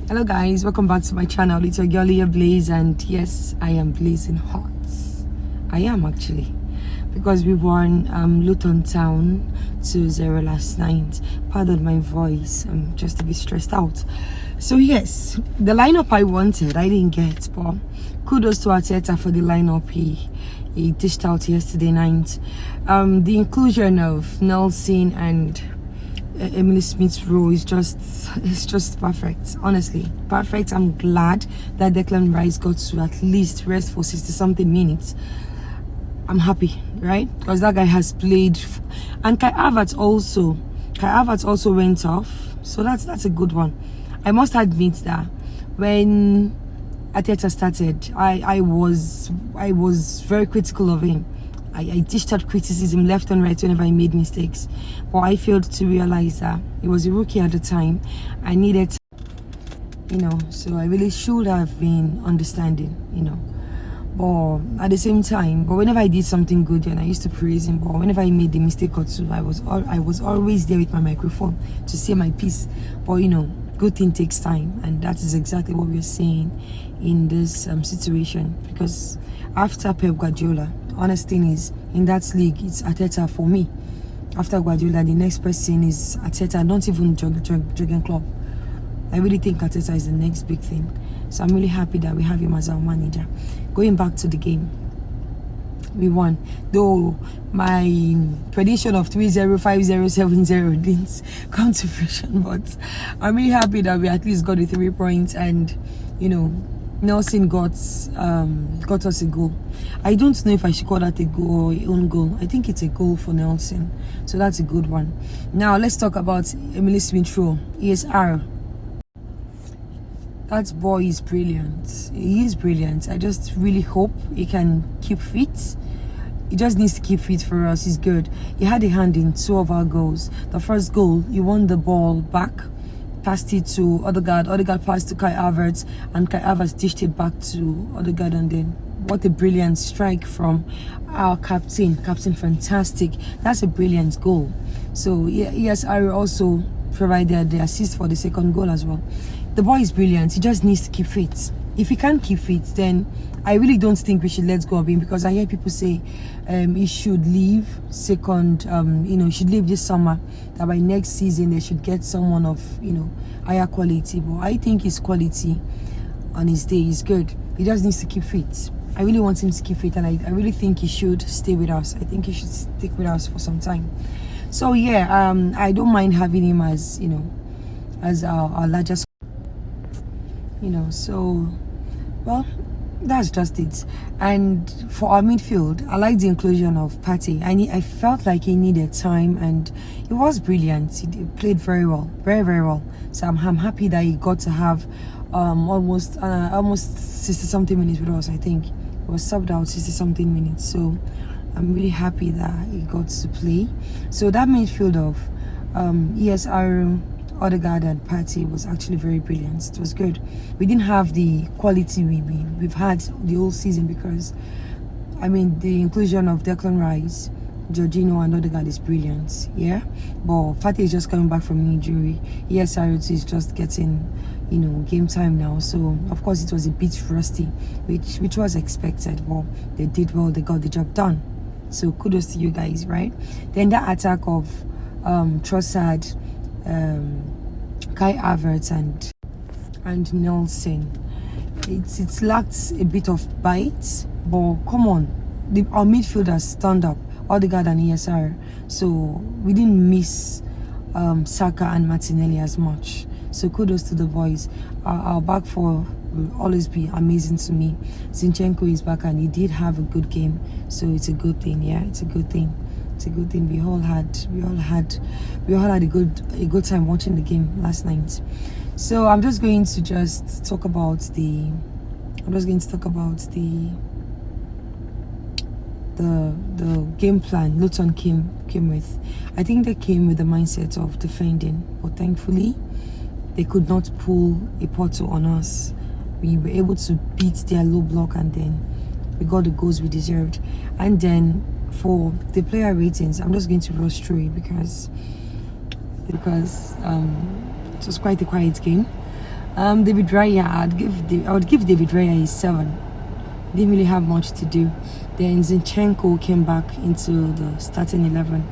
Hello guys, welcome back to my channel. It's your girl here, Blaze, and yes, I am blazing hot. I am actually, because we won Luton Town 2-0 last night. Pardon my voice, I'm just a bit stressed out. So yes, the lineup I wanted, I didn't get, but kudos to Arteta for the lineup he dished out yesterday night. The inclusion of Nelson and Emily Smith-Rowe is just perfect. Honestly, perfect. I'm glad that Declan Rice got to at least rest for 60-something minutes. I'm happy, right? Because that guy has played, and Kai Havertz also went off, so that's a good one. I must admit that when Arteta started, I was very critical of him. I dished out criticism left and right whenever I made mistakes, but I failed to realize that he was a rookie at the time. I needed, so I really should have been understanding, but at the same time, but whenever I did something good and I used to praise him, but whenever I made a mistake or two, I was always there with my microphone to say my piece. But good thing takes time, and that is exactly what we're seeing in this situation. Because after Pep Guardiola, honest thing is, in that league, it's Arteta for me. After Guardiola, the next person is Arteta, not even Jurgen Klopp. I really think Arteta is the next big thing. So I'm really happy that we have him as our manager. Going back to the game, we won. Though my prediction of 3-0, 5-0, 7-0 didn't come to fruition, but I'm really happy that we at least got the 3 points, and Nelson got us a goal. I don't know if I should call that a goal or a own goal. I think it's a goal for Nelson, so that's a good one. Now let's talk about Emily Smith-Rowe. ESR. That boy is brilliant. He is brilliant. I just really hope he can keep fit. He just needs to keep fit for us. He's good. He had a hand in 2 of our goals. The first goal, he won the ball back, passed it to Odegaard. Odegaard passed to Kai Havertz, and Kai Havertz dished it back to Odegaard. And then what a brilliant strike from our captain. Captain, fantastic. That's a brilliant goal. So yes, I also provided the assist for the second goal as well. The boy is brilliant. He just needs to keep fit. If he can't keep fit, then I really don't think we should let go of him, because I hear people say he should leave second, he should leave this summer, that by next season they should get someone of, higher quality. But I think his quality on his day is good. He just needs to keep fit. I really want him to keep fit, and I really think he should stay with us. I think he should stick with us for some time. So yeah, I don't mind having him as, as our largest, so, well, that's just it. And for our midfield, I like the inclusion of Partey. I felt like he needed time, and he was brilliant. He played very well, very, very well. So I'm happy that he got to have almost 60-something minutes with us. I think he was subbed out 60-something minutes. So I'm really happy that he got to play. So that midfield of ESR, Odegaard and Partey was actually very brilliant. It was good. We didn't have the quality we've had the whole season, because the inclusion of Declan Rice, Jorginho and Odegaard is brilliant, yeah. But Partey is just coming back from injury. ESR is just getting game time now, so of course it was a bit rusty, which was expected, but they did well. They got the job done, so kudos to you guys, right? Then that attack of Trossard, Kai Havertz and Nelson, it's lacked a bit of bite, but come on, our midfielders stand up, Odegaard and ESR, so we didn't miss Saka and Martinelli as much. So kudos to the boys. Our back four will always be amazing to me. Zinchenko is back, and he did have a good game, so it's a good thing. Yeah, it's a good thing. It's a good thing. We all had a good time watching the game last night. So I'm just going to talk about the game plan Luton came with. I think they came with the mindset of defending, but thankfully they could not pull a Porto on us. We were able to beat their low block, and then we got the goals we deserved. And then for the player ratings, I'm just going to rush through it because it was quite a quiet game. David Raya, I would give David Raya a 7. Didn't really have much to do. Then Zinchenko came back into the starting 11.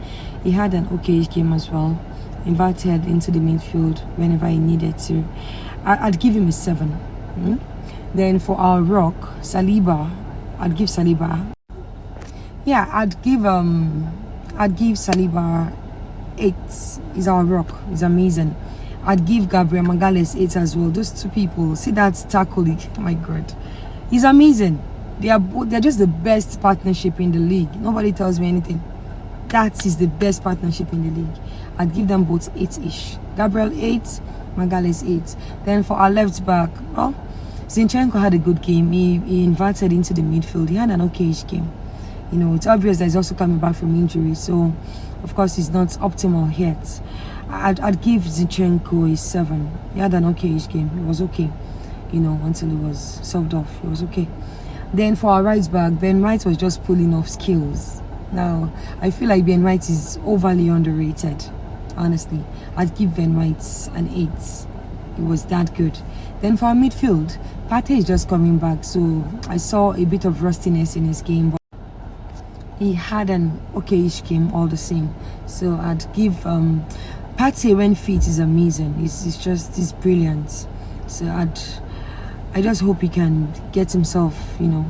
He had an okay game as well. Invited into the midfield whenever he needed to. I'd give him a 7. Then for our rock, Saliba, I'd give Saliba. Yeah, I'd give Saliba 8. He's our rock. He's amazing. I'd give Gabriel Magalhaes 8 as well. Those two people, see that tackle, oh my god, he's amazing. They're just the best partnership in the league. Nobody tells me anything. That is the best partnership in the league. I'd give them both 8-ish. Gabriel 8, Magalhaes 8. Then for our left back, well, Zinchenko had a good game. He inverted into the midfield. He had an okay-ish game. You know, it's obvious that he's also coming back from injury, so of course he's not optimal yet. I'd give Zinchenko a 7. He had an okay-ish game. It was okay, you know, until he was subbed off. It was okay. Then for our right back, Ben White was just pulling off skills. Now, I feel like Ben White is overly underrated, honestly. I'd give Ben White an 8. It was that good. Then for our midfield, Partey is just coming back, so I saw a bit of rustiness in his game, but he had an okay-ish game all the same. So I'd give Partey when fit is amazing. He's brilliant. So I just hope he can get himself, you know,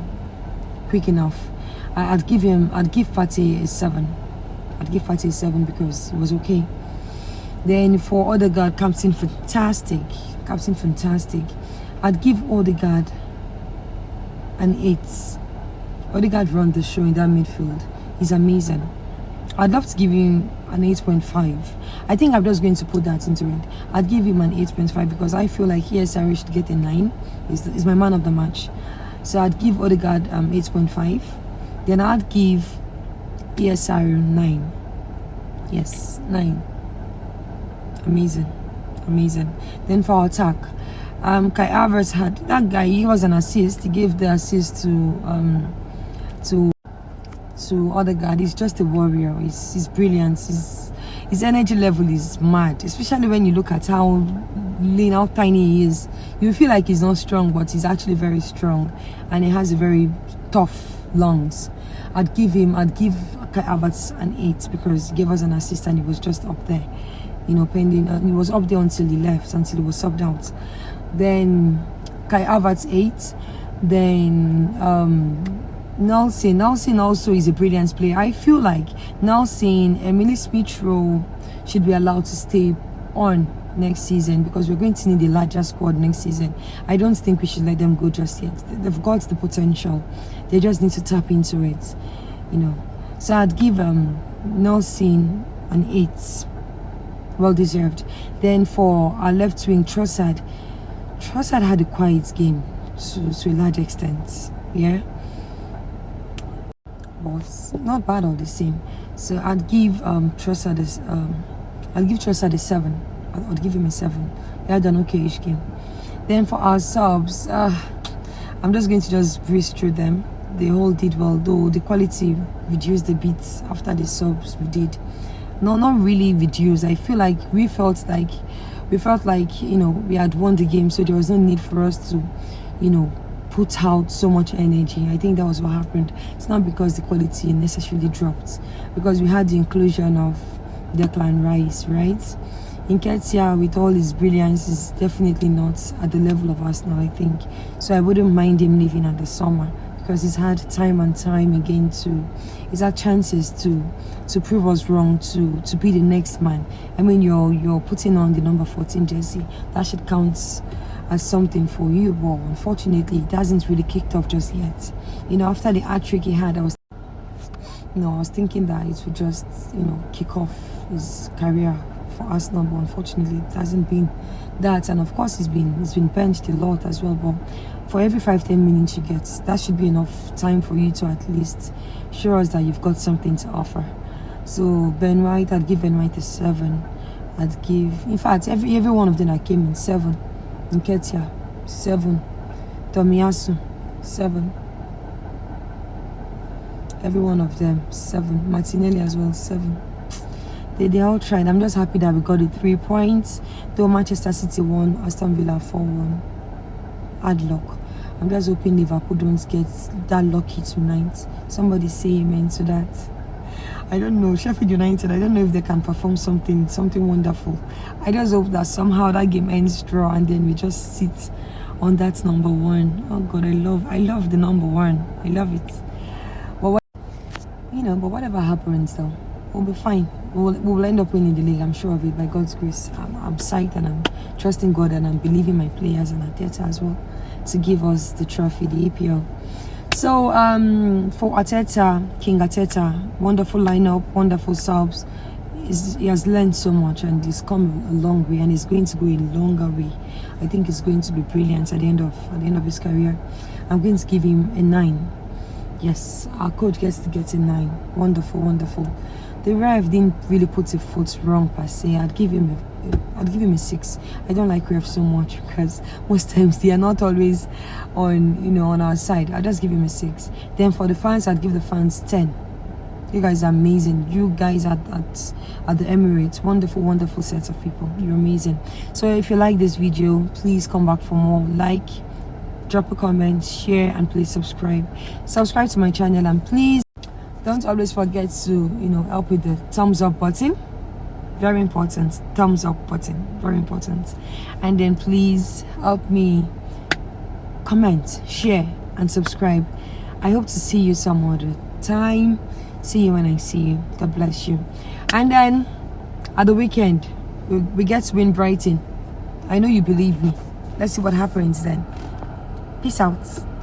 quick enough. I'd give Partey a 7. I'd give Partey a 7 because it was okay. Then for Odegaard, Captain Fantastic. I'd give Odegaard an 8. Odegaard run the show in that midfield. He's amazing. I'd love to give him an 8.5. I think I'm just going to put that into it. I'd give him an 8.5 because I feel like ESR should get a 9. He's my man of the match. So I'd give Odegaard 8.5. Then I'd give ESR 9. Yes, 9. Amazing. Then for our attack, Kai Havertz had that guy. He was an assist. He gave the assist to Odegaard. He's just a warrior. He's brilliant. His energy level is mad, especially when you look at how lean, how tiny he is. You feel like he's not strong, but he's actually very strong, and he has a very tough lungs. I'd give Kai Havertz an 8 because he gave us an assist and he was just up there, you know, pending. He was up there until he left, until he was subbed out. Then Kai Havertz 8. Then Nelson also is a brilliant player. I feel like Nelson, Emily Smith-Rowe should be allowed to stay on next season because we're going to need a larger squad next season. I don't think we should let them go just yet. They've got the potential. They just need to tap into it, you know. So I'd give Nelson an 8. Well deserved. Then for our left wing, Trossard had a quiet game to a large extent. Yeah. But not bad all the same. So I'd give Trossard a 7. I'd give him a 7. He had an okay-ish game. Then for our subs, I'm just going to just breeze through them. They all did well, though the quality reduced a bit after the subs we did. No, not really reduced. I feel like we felt like you know, we had won the game, so there was no need for us to, you know, put out so much energy. I think that was what happened. It's not because the quality necessarily dropped, because we had the inclusion of Declan Rice, right? Nketiah, with all his brilliance, is definitely not at the level of Arsenal, I think. So I wouldn't mind him leaving at the summer because he's had time and time again he's had chances to prove us wrong, to be the next man. I mean, you're putting on the number 14 jersey. That should count as something for you, but unfortunately it hasn't really kicked off just yet. You know, after the hat-trick he had, I was thinking that it would just, you know, kick off his career for Arsenal, but unfortunately it hasn't been that. And of course he's been benched a lot as well, but for every 5-10 minutes you get, that should be enough time for you to at least show us that you've got something to offer. So Ben White, I'd give Ben White a 7. I'd give, in fact, every one of them that came in, 7. Nketiah, 7. Tomiyasu, 7. Every one of them, 7. Martinelli as well, 7. They all tried. I'm just happy that we got the 3 points. Though Manchester City won, Aston Villa 4-1. Hard luck. I'm just hoping Liverpool don't get that lucky tonight. Somebody say amen to that. I don't know. Sheffield United, I don't know if they can perform something wonderful. I just hope that somehow that game ends draw and then we just sit on that number 1. Oh God, I love the number 1. I love it. But but whatever happens though, we'll be fine. We'll end up winning the league. I'm sure of it by God's grace. I'm psyched and I'm trusting God and I'm believing my players and Arteta as well to give us the trophy, the APL. So for Arteta, King Arteta, wonderful lineup, wonderful subs. He has learned so much and he's come a long way and he's going to go a longer way. I think it's going to be brilliant at the end of his career. I'm going to give him a 9. Yes, our coach gets to get a 9. Wonderful, wonderful. The ref didn't really put a foot wrong per se. I'd give him a 6. I don't like ref so much because most times they are not always on our side. I'll just give him a 6. Then for the fans, I'd give the fans 10. You guys are amazing. You guys at the Emirates, wonderful, wonderful set of people. You're amazing. So if you like this video, please come back for more. Like, drop a comment, share, and please subscribe. Subscribe to my channel and please don't always forget to help with the thumbs up button. Very important. Thumbs up button. Very important. And then please help me comment, share, and subscribe. I hope to see you some other time. See you when I see you. God bless you. And then at the weekend, we get to win Brighton. I know you believe me. Let's see what happens then. Peace out.